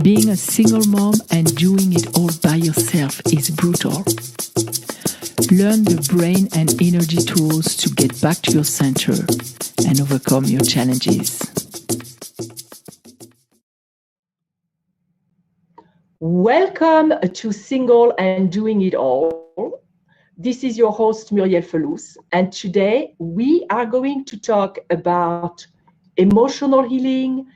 Being a single mom and doing it all by yourself is brutal. Learn the brain and energy tools to get back to your center and overcome your challenges. Welcome to Single and Doing It All. This is your host, Murielle, and today we are going to talk about emotional healing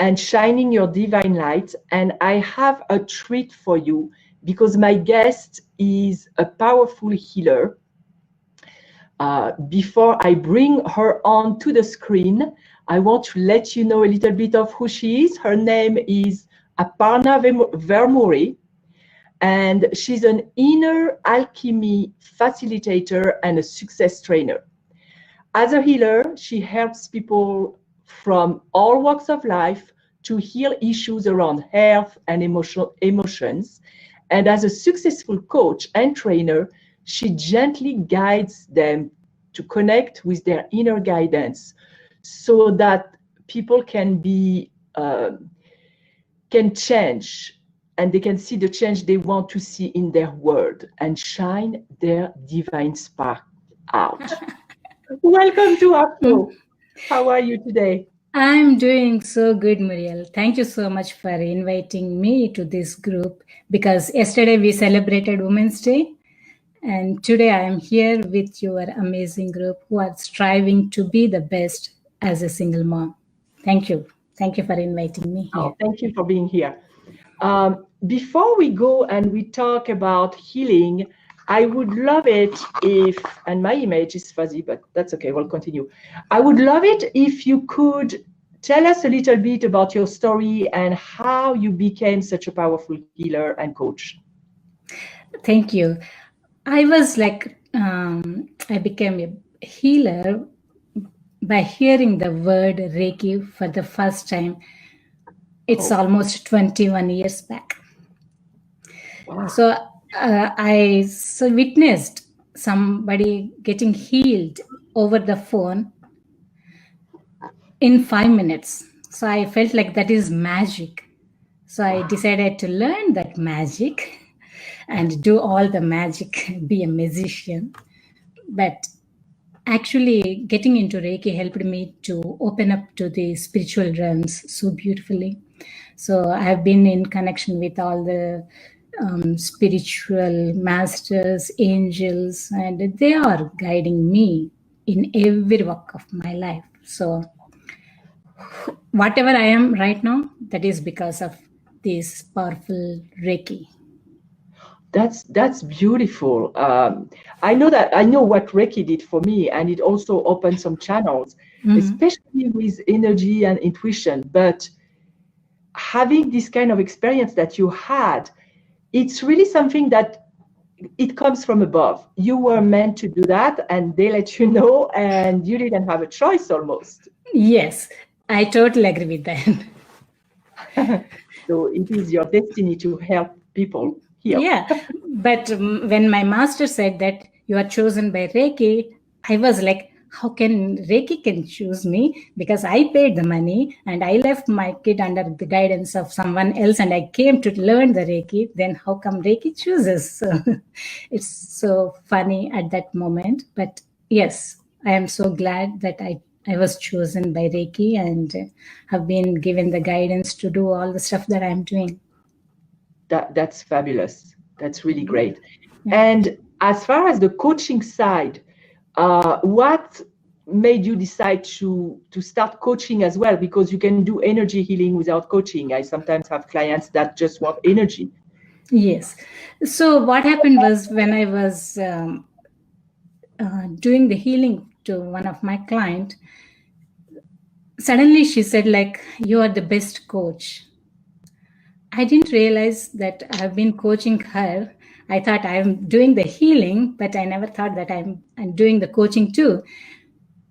and shining your divine light. And I have a treat for you because my guest is a powerful healer. Before I bring her on to the screen, I want to let you know a little bit of who she is. Her name is Aparna Vemuri, and she's an inner alchemy facilitator and a success trainer. As a healer, she helps people from all walks of life to heal issues around health and emotions. And as a successful coach and trainer, she gently guides them to connect with their inner guidance so that people can change, and they can see the change they want to see in their world and shine their divine spark out. Welcome to our show. How are you today? I'm doing so good, Murielle. Thank you so much for inviting me to this group, because yesterday we celebrated Women's Day, and today I am here with your amazing group who are striving to be the best as a single mom. Thank you. Thank you for inviting me here. Oh, thank you for being here. Before we go and we talk about healing, I would love it if, and my image is fuzzy, but that's okay, we'll continue. I would love it if you could tell us a little bit about your story and how you became such a powerful healer and coach. Thank you. I was like, I became a healer by hearing the word Reiki for the first time. It's almost 21 years back. Wow. So I witnessed somebody getting healed over the phone in 5 minutes. So I felt like that is magic. So I decided to learn that magic and do all the magic, be a magician. But actually getting into Reiki helped me to open up to the spiritual realms so beautifully. So I have been in connection with all the spiritual masters, angels, and they are guiding me in every walk of my life. So whatever I am right now, that is because of this powerful Reiki. That's beautiful. I know what Reiki did for me, and it also opened some channels, especially with energy and intuition. But having this kind of experience that you had, it's really something that it comes from above. You were meant to do that, and they let you know, and you didn't have a choice almost. Yes, I totally agree with that. So it is your destiny to help people heal. Yeah, but when my master said that you are chosen by Reiki, I was like, how can Reiki can choose me? Because I paid the money and I left my kid under the guidance of someone else and I came to learn the Reiki. Then how come Reiki chooses? So it's so funny at that moment. But yes, I am so glad that I was chosen by Reiki and have been given the guidance to do all the stuff that I'm doing. That's fabulous. That's really great. Yeah. And as far as the coaching side, what made you decide to start coaching as well? Because you can do energy healing without coaching. I sometimes have clients that just want energy. Yes. So what happened was when I was doing the healing to one of my clients, suddenly she said, like, you are the best coach. I didn't realize that I've been coaching her. I thought I'm doing the healing, but I never thought that I'm doing the coaching too.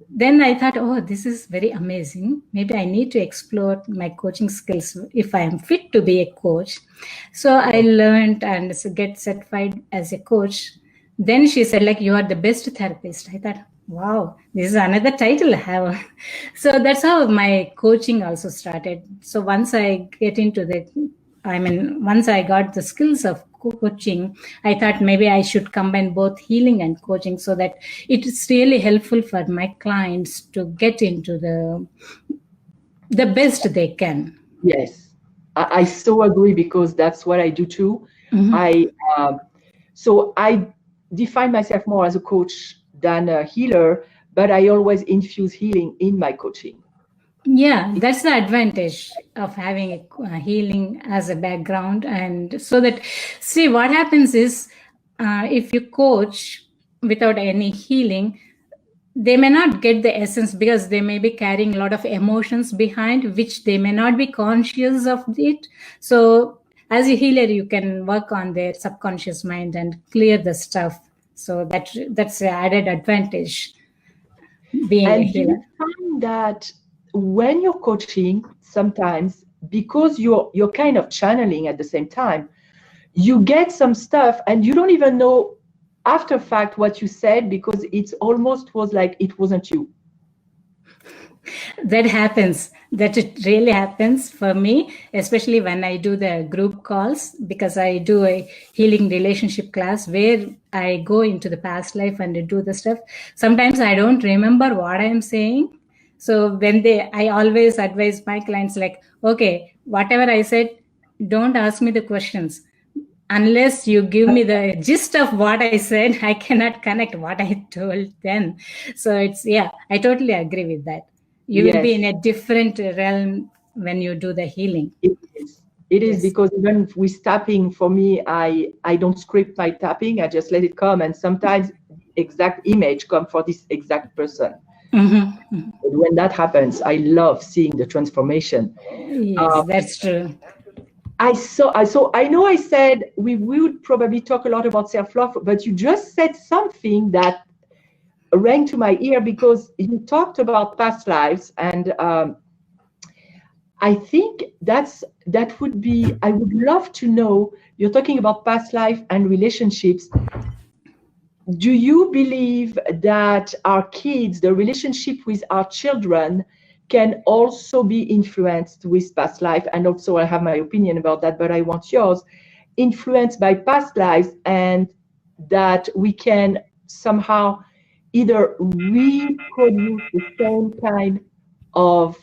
Then I thought, oh, this is very amazing. Maybe I need to explore my coaching skills if I am fit to be a coach. So I learned and get certified as a coach. Then she said, like, you are the best therapist. I thought, wow, this is another title I have. So that's how my coaching also started. So once I get into the I mean, once I got the skills of coaching, I thought maybe I should combine both healing and coaching so that it is really helpful for my clients to get into the best they can. Yes, I so agree because that's what I do too. Mhm. So I define myself more as a coach than a healer, but I always infuse healing in my coaching. Yeah, that's the advantage of having a healing as a background. And so that, see, what happens is if you coach without any healing, they may not get the essence because they may be carrying a lot of emotions behind, which they may not be conscious of it. So, as a healer, you can work on their subconscious mind and clear the stuff. So that's the added advantage being a And do healer. you find that when you're coaching, sometimes because you're kind of channeling at the same time, you get some stuff and you don't even know after fact what you said because it's almost was like it wasn't you. That happens, that it really happens for me, especially when I do the group calls, because I do a healing relationship class where I go into the past life and I do the stuff. Sometimes I don't remember what I'm saying. So when I always advise my clients like, okay, whatever I said, don't ask me the questions unless you give me the gist of what I said. I cannot connect what I told then. So it's, yeah, I totally agree with that. You will be in Yes, a different realm when you do the healing. it is. It is Yes. because even with tapping, for me, I don't script my tapping. I just let it come, and sometimes the exact image come for this exact person. Mhm. But when that happens, I love seeing the transformation. Yes, that's true. I know I said we would probably talk a lot about self-love, but you just said something that rang to my ear because you talked about past lives, and I think that would be. I would love to know. You're talking about past life and relationships. Do you believe that our kids, the relationship with our children, can also be influenced with past life? And also, I have my opinion about that, but I want yours. Influenced by past lives, and that we can somehow either reproduce the same kind of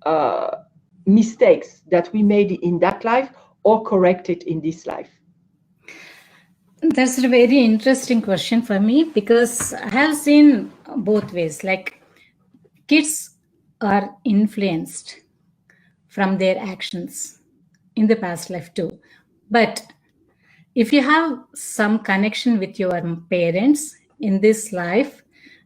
uh, mistakes that we made in that life or correct it in this life. That's a very interesting question for me because I have seen both ways. Like kids are influenced from their actions in the past life too. But if you have some connection with your parents in this life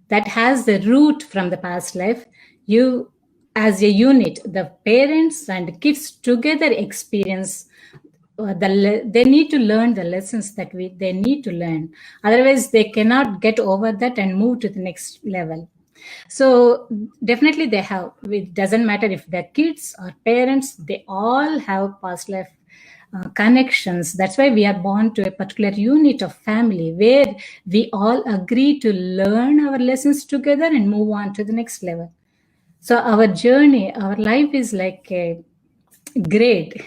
that has the root from the past life, you as a unit, the parents and kids together experience they need to learn the lessons that they need to learn. Otherwise, they cannot get over that and move to the next level. So definitely they have. It doesn't matter if they're kids or parents; they all have past life connections. That's why we are born to a particular unit of family where we all agree to learn our lessons together and move on to the next level. So our journey, our life is like a grade.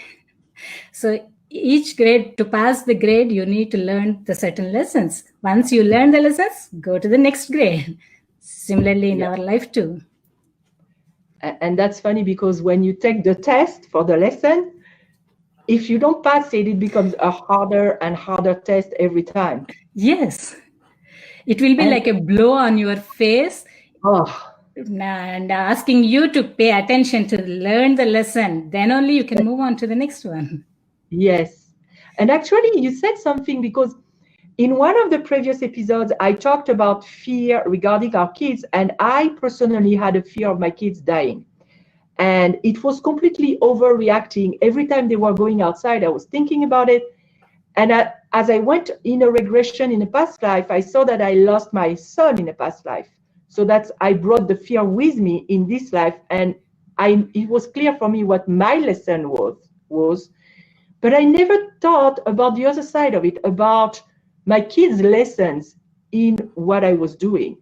So each grade, to pass the grade, you need to learn the certain lessons. Once you learn the lessons, go to the next grade. Similarly in Yeah. our life too. And that's funny because when you take the test for the lesson, if you don't pass it, it becomes a harder and harder test every time. Yes. It will be And like a blow on your face oh, and asking you to pay attention to learn the lesson. Then only you can move on to the next one. yes. And actually, you said something because in one of the previous episodes, I talked about fear regarding our kids, and I personally had a fear of my kids dying. And it was completely overreacting. Every time they were going outside, I was thinking about it. And as I went in a regression in a past life, I saw that I lost my son in a past life. So that's I brought the fear with me in this life, and it was clear for me what my lesson was. But I never thought about the other side of it, about my kids' lessons in what I was doing.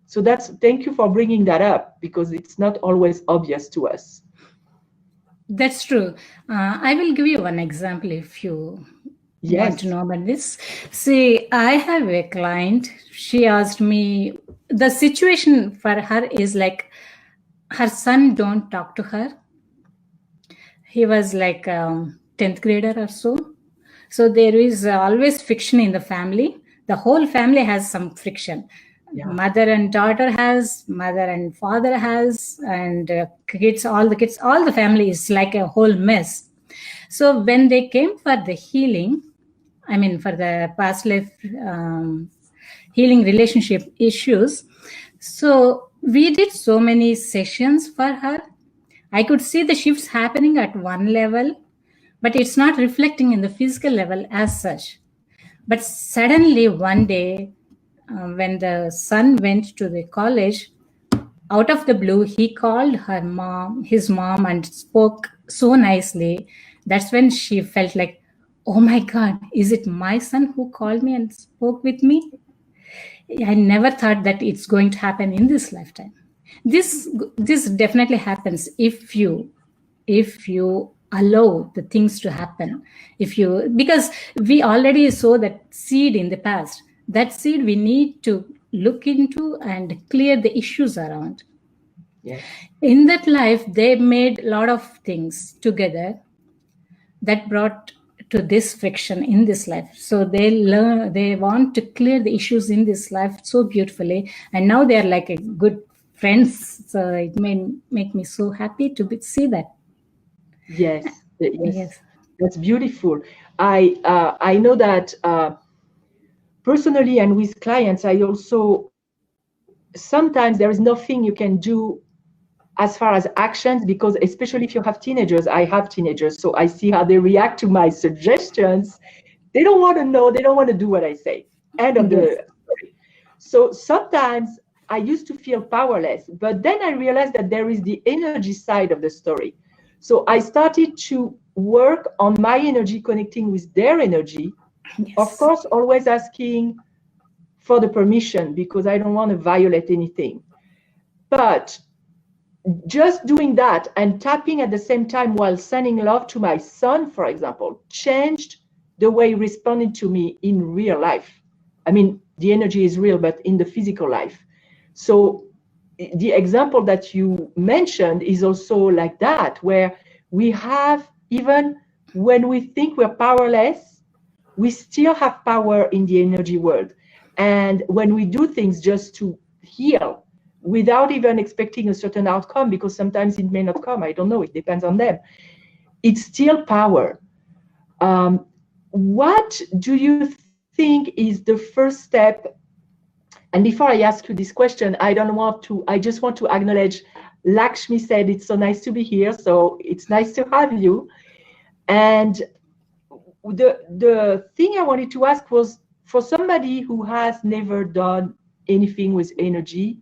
So thank you for bringing that up because it's not always obvious to us. That's true. I will give you one example if you want to know about this. See, I have a client. She asked me, the situation for her is like her son don't talk to her. He was like 10th grader or so. So there is always friction in the family. The whole family has some friction. Yeah. Mother and daughter has, mother and father has, and kids, all the family is like a whole mess. So when they came for the healing, I mean for the past life healing relationship issues, so we did so many sessions for her. I could see the shifts happening at one level, but it's not reflecting in the physical level as such. But suddenly one day, when the son went to the college, out of the blue, he called his mom, and spoke so nicely. That's when she felt like, oh my God, is it my son who called me and spoke with me? I never thought that it's going to happen in this lifetime. This definitely happens if you allow the things to happen. Because we already saw that seed in the past. That seed we need to look into and clear the issues around. Yes. In that life, they made a lot of things together that brought to this friction in this life. So they want to clear the issues in this life so beautifully, and now they are like a good friends. So it may make me so happy to see that. Yes. Yes. That's beautiful. I know that personally and with clients, I also sometimes there is nothing you can do as far as actions, because especially if you have teenagers, I have teenagers, so I see how they react to my suggestions. They don't want to know, they don't want to do what I say. End of Yes. the story. So sometimes I used to feel powerless, but then I realized that there is the energy side of the story. So I started to work on my energy, connecting with their energy. Yes. Of course, always asking for the permission because I don't want to violate anything. But just doing that and tapping at the same time while sending love to my son, for example, changed the way he responded to me in real life. I mean, the energy is real, but in the physical life. So the example that you mentioned is also like that, where we have, even when we think we're powerless, we still have power in the energy world. And when we do things just to heal, without even expecting a certain outcome, because sometimes it may not come, I don't know, it depends on them, it's still power. What do you think is the first step? And before I ask you this question, I just want to acknowledge Lakshmi said it's so nice to be here, so it's nice to have you. And the thing I wanted to ask was, for somebody who has never done anything with energy,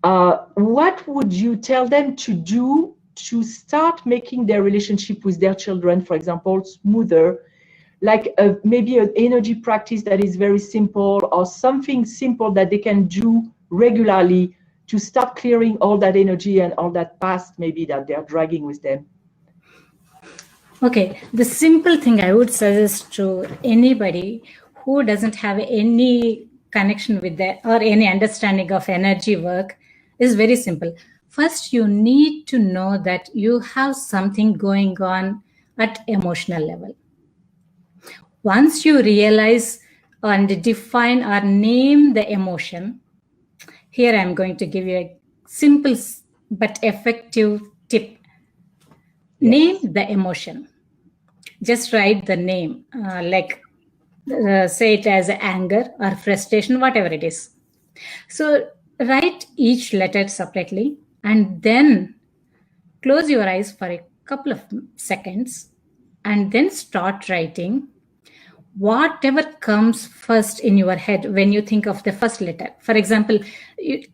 what would you tell them to do to start making their relationship with their children, for example, smoother? Like maybe an energy practice that is very simple, or something simple that they can do regularly to start clearing all that energy and all that past maybe that they're dragging with them. Okay, the simple thing I would suggest to anybody who doesn't have any connection with that or any understanding of energy work is very simple. First, you need to know that you have something going on at emotional level. Once you realize and define or name the emotion, here I'm going to give you a simple but effective tip. Yes. Name the emotion. Just write the name, say it as anger or frustration, whatever it is. So write each letter separately and then close your eyes for a couple of seconds and then start writing whatever comes first in your head when you think of the first letter. For example,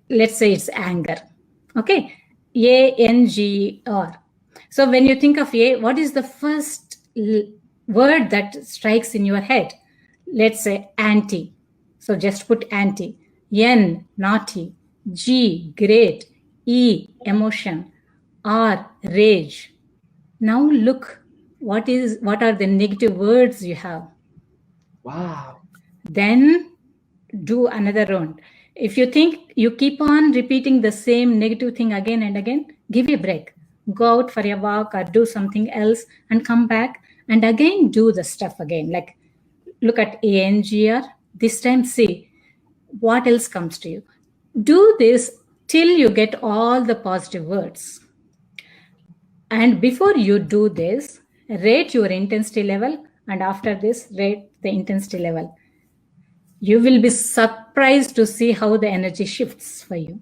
let's say it's anger. Okay, ANGR. So when you think of A, what is the first word that strikes in your head? Let's say anti. So just put anti. N, naughty. G, great. E, emotion. R, rage. Now look, what are the negative words you have? Wow. Then do another round. If you think you keep on repeating the same negative thing again and again, give a break. Go out for a walk or do something else and come back and again do the stuff again. Like look at ANGR. This time, see what else comes to you. Do this till you get all the positive words. And before you do this, rate your intensity level. And after this, rate the intensity level. You will be surprised to see how the energy shifts for you.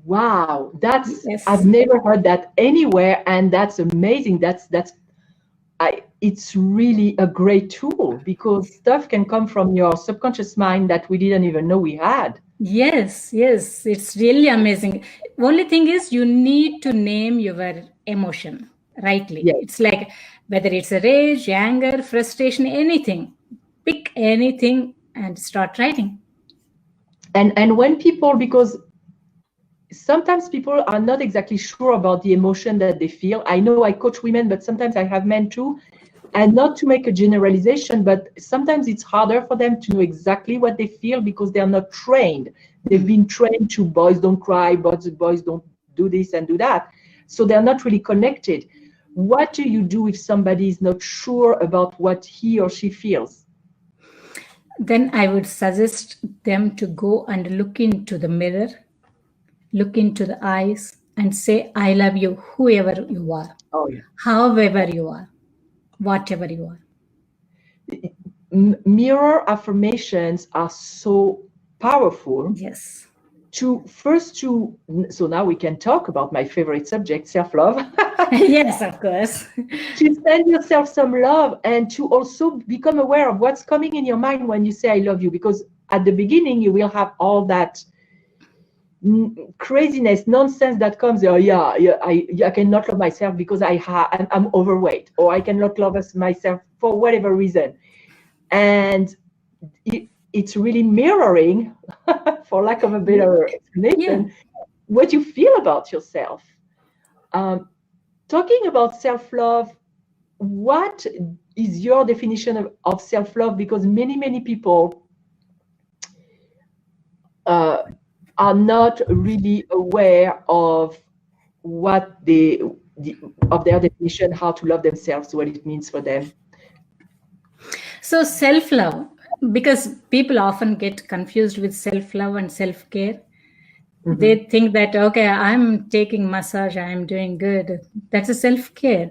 Wow, that's Yes. I've never heard that anywhere, and that's amazing. It's really a great tool because stuff can come from your subconscious mind that we didn't even know we had. Yes, it's really amazing. Only thing is you need to name your emotion rightly. Yes. It's like whether it's a rage, anger, frustration, anything. Pick anything and start writing. And when people, because sometimes people are not exactly sure about the emotion that they feel. I know I coach women, but sometimes I have men too. And not to make a generalization, but sometimes it's harder for them to know exactly what they feel because they're not trained. They've been trained to boys don't cry, boys don't do this and do that. So they're not really connected. What do you do if somebody is not sure about what he or she feels? Then I would suggest them to go and look into the mirror, look into the eyes, and say, I love you, whoever you are, Oh, yeah. however you are, whatever you are. Mirror affirmations are so powerful. Yes. So now we can talk about my favorite subject, self-love. Yes, of course. To send yourself some love and to also become aware of what's coming in your mind when you say I love you, because at the beginning you will have all that craziness, nonsense that comes. I cannot love myself because I'm overweight, or I cannot love myself for whatever reason, and it's really mirroring, for lack of a better explanation, what you feel about yourself. Talking about self-love, what is your definition of self-love? Because many people are not really aware of what of their definition, how to love themselves, what it means for them. So self-love, because people often get confused with self-love and self-care. Mm-hmm. They think that, okay, I'm taking massage, I'm doing good. That's a self-care.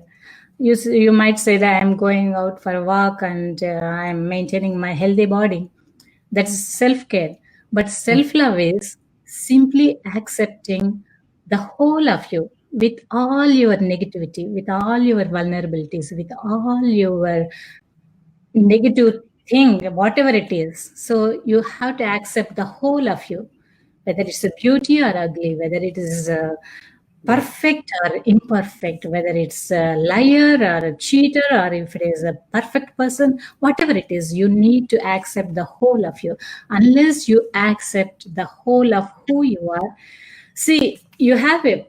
You might say that I'm going out for a walk and I'm maintaining my healthy body. That's self-care. But self-love is simply accepting the whole of you with all your negativity, with all your vulnerabilities, with all your negative thing, whatever it is. So you have to accept the whole of you, whether it's a beauty or ugly, whether it is perfect or imperfect, whether it's a liar or a cheater, or if it is a perfect person, whatever it is, you need to accept the whole of you. Unless you accept the whole of who you are, see, you have a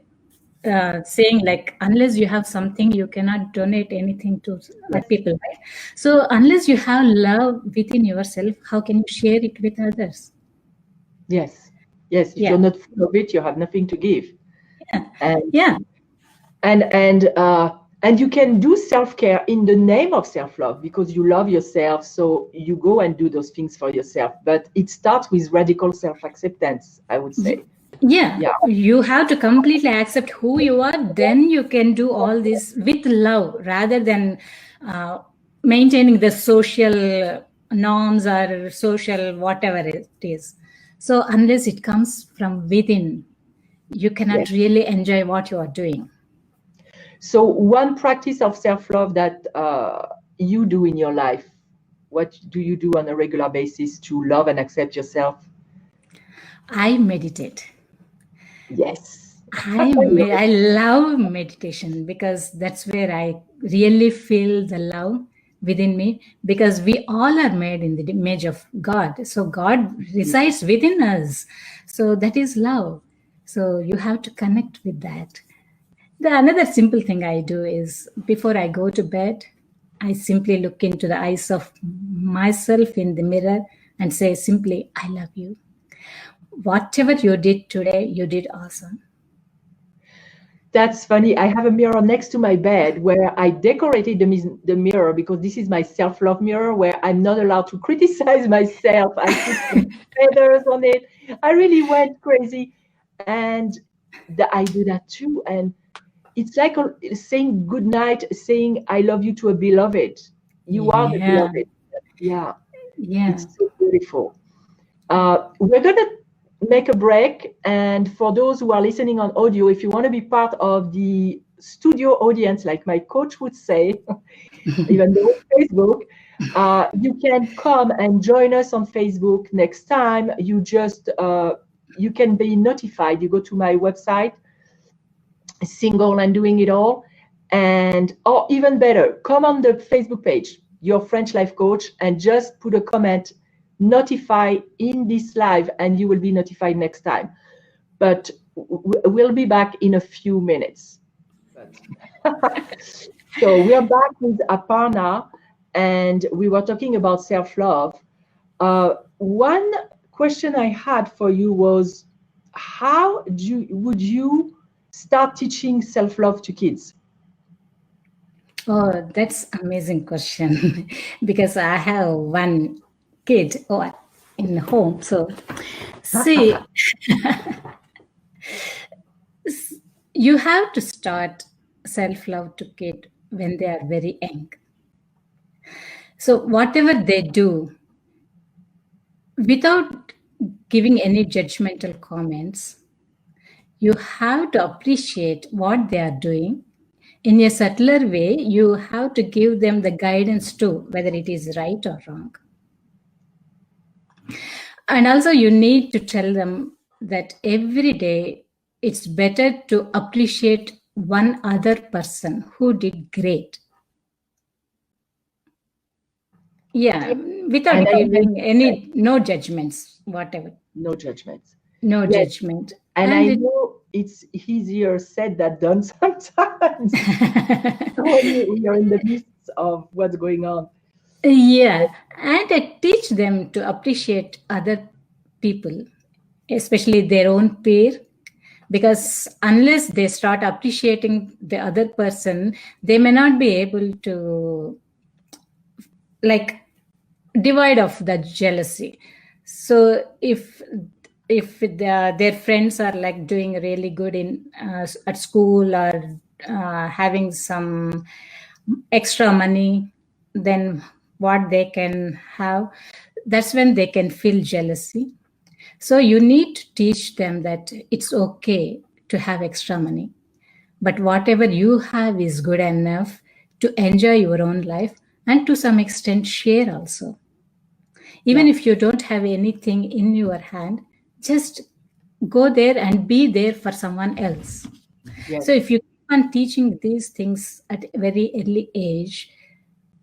saying like, unless you have something, you cannot donate anything to people, right? So unless you have love within yourself, how can you share it with others? Yes. If you're not full of it, you have nothing to give. And you can do self-care in the name of self-love because you love yourself, so you go and do those things for yourself. But it starts with radical self-acceptance, I would say. Yeah, you have to completely accept who you are. Then you can do all this with love rather than maintaining the social norms or social whatever it is. So unless it comes from within, you cannot really enjoy what you are doing. So one practice of self-love that you do in your life, what do you do on a regular basis to love and accept yourself? I meditate. Yes. I love meditation because that's where I really feel the love within me, because we all are made in the image of God. So God resides within us. So that is love. So you have to connect with that. The another simple thing I do is before I go to bed, I simply look into the eyes of myself in the mirror and say simply, I love you. Whatever you did today, you did awesome. That's funny. I have a mirror next to my bed where I decorated the mirror because this is my self-love mirror where I'm not allowed to criticize myself. I put some feathers on it. I really went crazy. And I do that too. And it's like saying good night, saying I love you to a beloved. You are the Yeah, beloved. Yeah, yeah. it's so beautiful. We're going to make a break. And for those who are listening on audio, if you want to be part of the studio audience, like my coach would say, even though it's Facebook, you can come and join us on Facebook next time. You can be notified. You go to my website, Single and Doing It All. And, or even better, come on the Facebook page, Your French Life Coach, and just put a comment, notify in this live, and you will be notified next time. But we'll be back in a few minutes. So we are back with Aparna, and we were talking about self-love. One question I had for you was, how would you start teaching self-love to kids? Oh, that's amazing question because I have one kid in home. So, see, you have to start self-love to kid when they are very young. So, whatever they do, without giving any judgmental comments, you have to appreciate what they are doing. In a subtler way, you have to give them the guidance too, whether it is right or wrong. And also, you need to tell them that every day it's better to appreciate one other person who did great. Yeah, without giving any, no judgments, whatever. No judgments. No Yes. judgment. And I know it's easier said than done sometimes when you're in the midst of what's going on. Yeah, and I teach them to appreciate other people, especially their own peer, because unless they start appreciating the other person, they may not be able to like divide off the jealousy. So if their friends are like doing really good in at school or having some extra money than what they can have, that's when they can feel jealousy. So you need to teach them that it's okay to have extra money, but whatever you have is good enough to enjoy your own life and to some extent share also. Even if you don't have anything in your hand, just go there and be there for someone else. Yes. So if you keep on teaching these things at a very early age,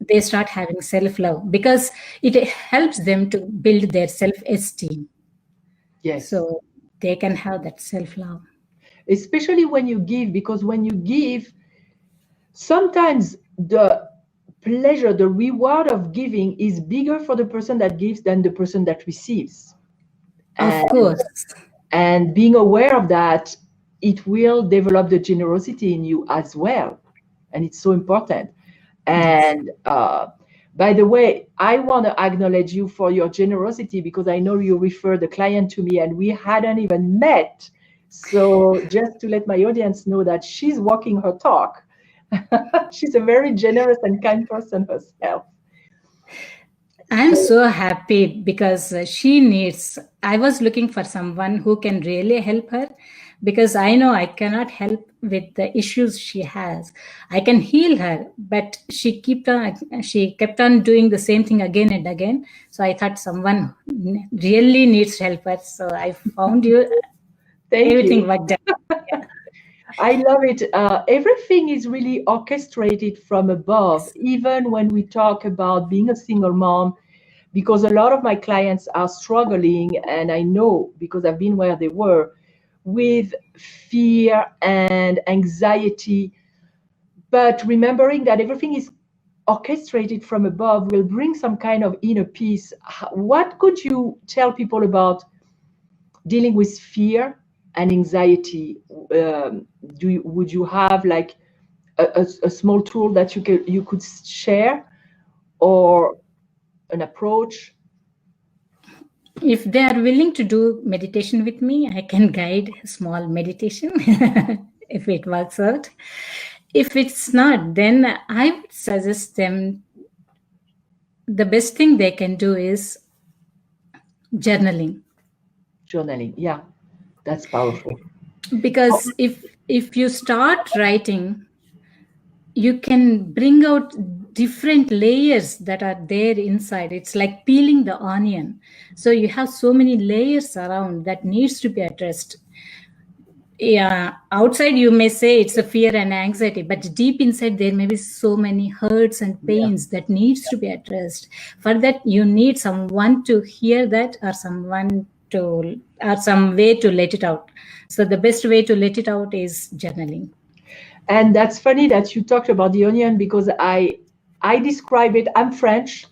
they start having self-love because it helps them to build their self-esteem. Yes. So they can have that self-love. Especially when you give, because when you give, sometimes the pleasure, the reward of giving is bigger for the person that gives than the person that receives. Of course. And being aware of that, it will develop the generosity in you as well. And it's so important. And by the way, I want to acknowledge you for your generosity because I know you referred the client to me and we hadn't even met. So just to let my audience know that she's walking her talk. She's a very generous and kind person herself. I'm so happy because I was looking for someone who can really help her because I know I cannot help with the issues she has. I can heal her, but she kept on doing the same thing again and again. So I thought someone really needs to help her. So I found you. Thank Everything you. worked out. Yeah. I love it. Everything is really orchestrated from above, even when we talk about being a single mom, because a lot of my clients are struggling, and I know because I've been where they were. with fear and anxiety, but remembering that everything is orchestrated from above will bring some kind of inner peace. What could you tell people about dealing with fear and anxiety? Would you have like a small tool that you could share, or an approach? If they are willing to do meditation with me, I can guide a small meditation if it works out. If it's not, then I would suggest them the best thing they can do is journaling. Journaling, yeah, that's powerful. Because if you start writing, you can bring out different layers that are there inside. It's like peeling the onion. So you have so many layers around that needs to be addressed. Yeah, outside you may say it's a fear and anxiety, but deep inside there may be so many hurts and pains that needs to be addressed. For that, you need someone to hear that, or some way to let it out. So the best way to let it out is journaling. And that's funny that you talked about the onion, because I describe it. I'm French,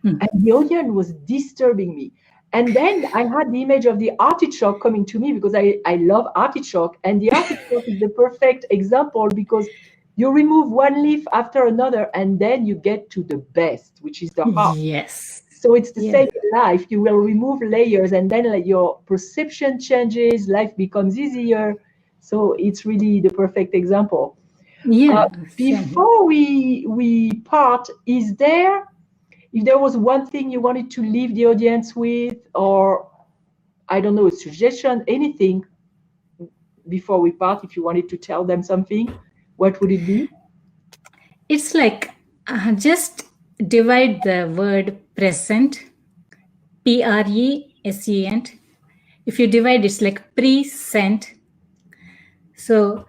and the onion was disturbing me. And then I had the image of the artichoke coming to me, because I love artichoke. And the artichoke is the perfect example, because you remove one leaf after another, and then you get to the best, which is the heart. Yes. So it's the same in life. You will remove layers, and then like, your perception changes, life becomes easier. So it's really the perfect example. Yeah. Before we part, if there was one thing you wanted to leave the audience with, or I don't know, a suggestion, anything before we part, if you wanted to tell them something, what would it be? It's like just divide the word present, present. If you divide, it's like present. So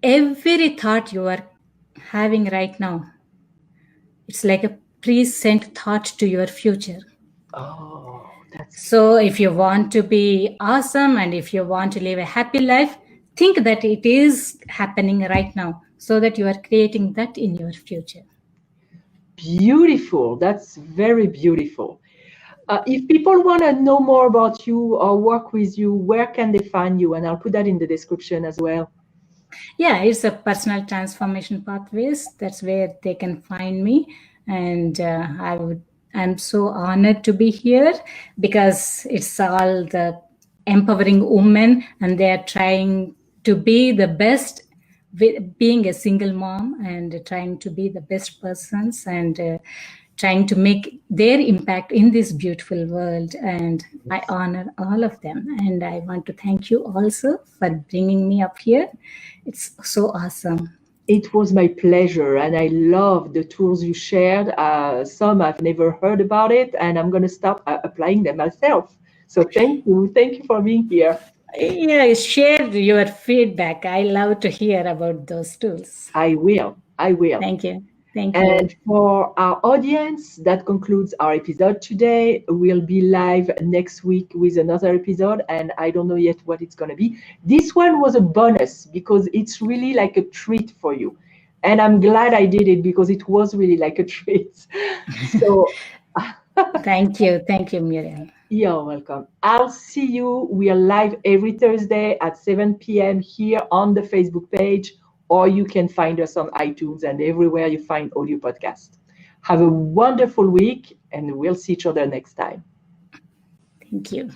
every thought you are having right now, it's like a present thought to your future. Oh, that's So if you want to be awesome and if you want to live a happy life, think that it is happening right now, so that you are creating that in your future. beautiful. That's very beautiful. If people want to know more about you or work with you, where can they find you? And I'll put that in the description as well. Yeah, it's a personal transformation pathways. That's where they can find me. And I'm so honored to be here, because it's all the empowering women, and they are trying to be the best, being a single mom, and trying to be the best persons, and trying to make their impact in this beautiful world. And I honor all of them. And I want to thank you also for bringing me up here. It's so awesome. It was my pleasure, and I love the tools you shared. Some I've never heard about it, and I'm going to start applying them myself. So thank you. Thank you for being here. Yeah, share your feedback. I love to hear about those tools. I will. Thank you. Thank And you. for our audience, that concludes our episode today. We'll be live next week with another episode, and I don't know yet what it's going to be. This one was a bonus, because it's really like a treat for you. And I'm glad I did it, because it was really like a treat. So Thank you. Thank you, Murielle. you're welcome. I'll see you. We are live every Thursday at 7 p.m. here on the Facebook page, or you can find us on iTunes and everywhere you find audio podcasts. Have a wonderful week, and we'll see each other next time. Thank you.